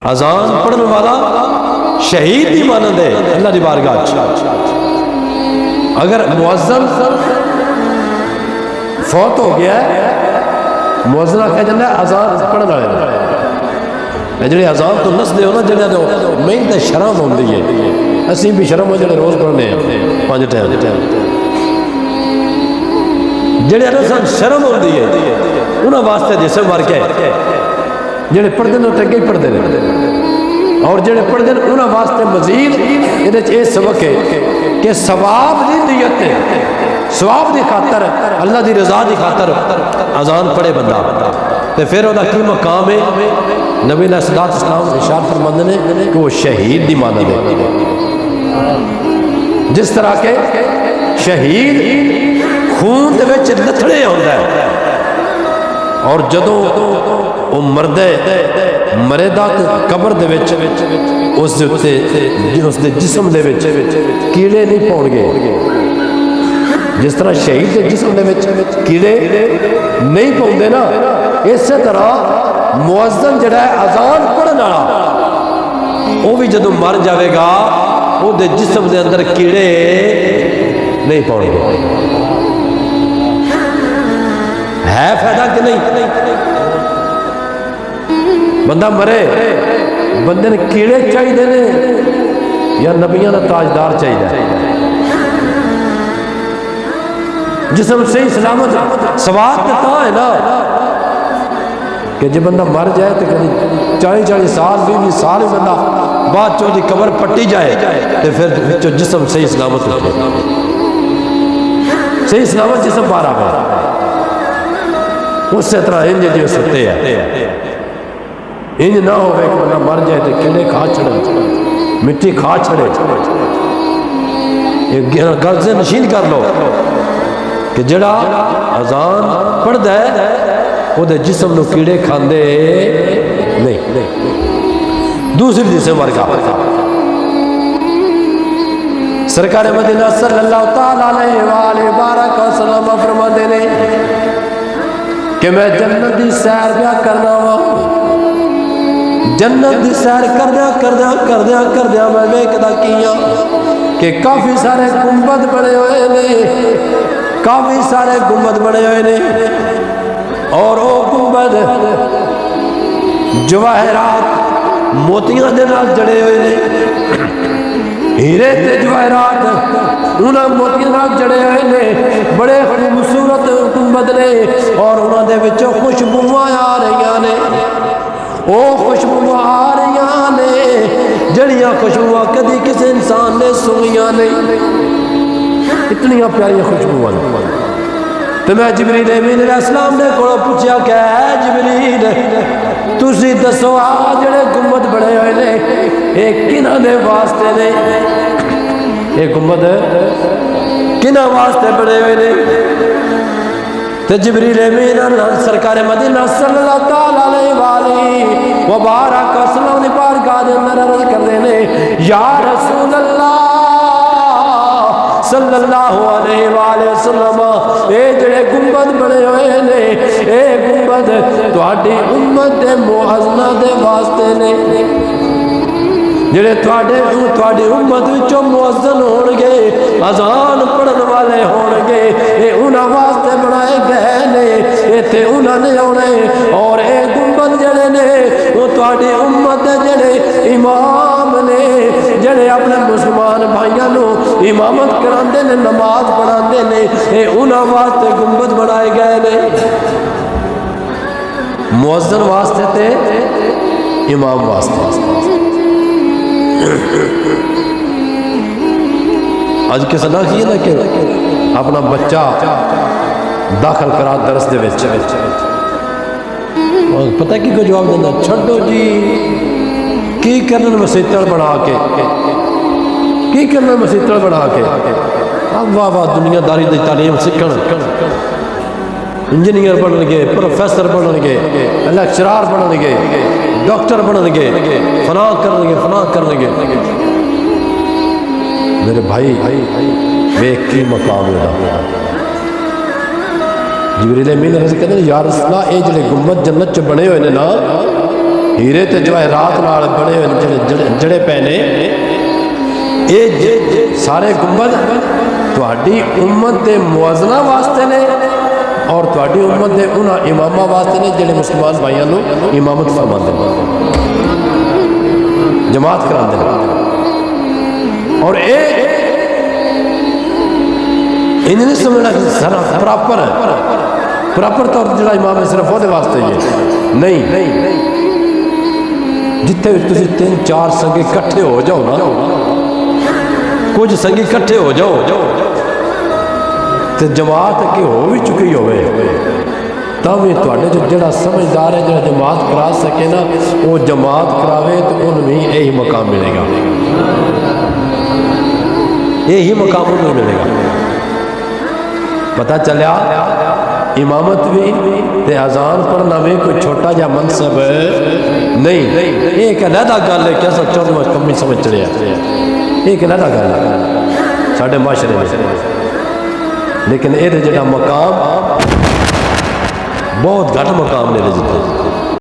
اذان پڑھنے والا شہید دی مانند ہے اللہ دی بارگاہ وچ۔ اگر مؤذن فوت ہو گیا ہے، مؤذن آکھیا جاندا ہے اذان پڑھن والے جڑے اذان تو نسدے ہو نا، جڑے میں تے شرم ہوندی ہے، اسی بھی شرم ہو جڑے روز پڑھنے ہیں 5 ٹائم، جڑے انہاں شرم ہوندی ہے انہاں واسطے جسم مر کے جڑے پڑھتے ہیں وہ اگے پڑھتے ہیں، اور جڑے پڑھتے ہیں انہاں واسطے مزید یہ سبق ہے کہ ثواب دی نیت ہے، ثواب دی خاطر اللہ دی رضا دی خاطر اذان پڑھے بندہ، تو پھر وہ کی مقام ہے؟ نبی علیہ السلام ارشاد فرماندے نے کہ وہ شہید دی مانند ہے، جس طرح کے شہید خون دے وچ لتھڑے ہوندا ہے، اور جدوں وہ مردے مرے دا قبر دے وچ اس دے جسم دے وچ کیڑے نہیں پاؤن گے، جس طرح شہید دے جسم دے وچ کیڑے نہیں پاؤندے نا، اسی طرح مؤذن جڑا ہے اذان پڑھن والا وہ بھی جدوں مر جاوے گا وہ دے جسم دے اندر کیڑے نہیں پاؤن گے۔ ہے فائدہ کہ نہیں؟ بندہ مرے، بندے نے کیڑے چاہیے نے یا نبیوں کا تاجدار چاہیے؟ جسم صحیح سلامت سواد تو ہے نا کہ جب بندہ مر جائے تو 40 سال 20 سال بندہ بعد چوہدی قبر پٹی جائے تو پھر جسم صحیح سلامت اٹھے، صحیح سلامت جسم باہر آ گیا، اس طرح انج جو ستے ہیں انج نہ ہوئے کہ بندہ مر جائے تو کیڑے کھا چھڑے، مٹی کھا چھڑے۔ ایک غرض نشین کر لو کہ جڑا اذان پڑھدا ہے وہ دے جسم نو کیڑے کھاندے نہیں۔ دوسری جسم ورگا سرکار مدینہ صلی اللہ تعالیٰ علیہ وآلہ وسلم فرماندے نے کہ میں جنت دی سیر پیا کرنا وا، جنت دی سیر کردیا میں ویکھدا کیاں کہ کافی سارے گنبد بنے ہوئے نے، کافی سارے گنبد بنے ہوئے نے، اور وہ گنبد جواہرات موتیاں دے نال جڑے ہوئے نے، ہیرے تے جواہرات انہاں موتیاں نال جڑے ہوئے نے، بڑے خوبصورت گنبد نے، اور انہاں دے وچوں خوشبوواں آ رہیاں نے، او خوشبوواں آ رہیاں نے جڑیاں خوشبوواں کدی کسی انسان نے سنیاں نہیں، اتنی پیاری خوشبوواں نے۔ تو میں جبریل امین علیہ السلام نے کو پوچھا کہ اے جبریل تسی دسو آ جڑے گنبد بڑے ہوئے نے یہ کنہاں دے واسطے نے، یہ گنبد کنہاں واسطے بڑے ہوئے نے؟ تو جبریل امین سرکار مدینہ صلی اللہ تعالیٰ علیہ وآلہ وبارک وسلم نے بارگاہ دے اندر عرض کردے نے یا رسول اللہ صلی اللہ علیہ وآلہ وسلم اے جڑے گنبد بنے ہوئے نے اے گنبد تہاڈی امت دے مؤذنہ دے واسطے نے، جڑے تہاڈی امت وچوں مؤذن ہون گے، اذان پڑھن والے ہون گے، اے انہاں واسطے بنائے گئے نے، ایتھے انہاں نے آنے، اور اے گنبد جڑے نے وہ تہاڈی امت دے جڑے امام نے، جڑے اپنے مسلمان بھائیاں نو امامت کراندے نے، نماز پڑھاندے نے، اے انہاں واسطے گنبد بنائے گئے نے، مؤذن واسطے تے امام واسطے۔ آج کس نہ کیے نا کہ اپنا بچہ داخل کرا درس دے وچ، پتہ کی کو جواب دینا چھڈو جی کی کرن مسیتڑ بنا کے، کی کرن مسیتڑ بنا کے، اب واہ واہ دنیا داری دی تعلیم سکھن، انجینئر بنن گے، پروفیسر بنن گے، لیکچرار بنن گے، ڈاکٹر بنن گے، فلاں کرن گے۔ میرے بھائی ویکھ کی مقام ہے۔ جبریل امین علیہ السلام کہتے ہیں یا رسول اللہ اے جڑے گنبد جنت چ بنے ہوئے نے نا ਹੀਰੇ ਤੇ ਜਵਾਹਰਾਤ ਨਾਲ ਬਣੇ ਹੋਏ ਜੜੇ ਪਏ ਨੇ ਇਹ ਸਾਰੇ ਗੁੰਬਦ ਤੁਹਾਡੀ ਉਮਤ ਦੇ ਮੁਆਜ਼ਨਾ ਵਾਸਤੇ ਨੇ اور تھوڑی امت دے انہاں امامہ واسطے نے جڑے مسلمان بھائیاں نو امامت فرماندے جماعت کراندے اور انہیں نہیں سمجھنا کہ پراپر ہے پراپر طور جڑا امام ہے صرف وہ دے واسطے یہ نہیں جتنے بھی تسی 3-4 سنگی کٹھے ہو جاؤ نا کچھ سنگی کٹھے ہو جاؤ تو جماعت کی ہو بھی چکی ہوئے تب بھی تھوڑے جو جڑا سمجھدار ہے جڑا جماعت کرا سکے نا وہ جماعت کراوے تو ان میں یہی مقام ملے گا یہی مقام ان میں ملے گا پتہ چلیا امامت بھی تے اذان پڑھنا بھی کوئی چھوٹا جا منصب نہیں ایک علیحدہ گل ہے کیا سچوں میں کمی سمجھ چڑھیا ایک علیحدہ گل ہے ساڑھے معاشرے میں لیکن یہ جڑا مقام بہت گھٹ مقام میرے جتنے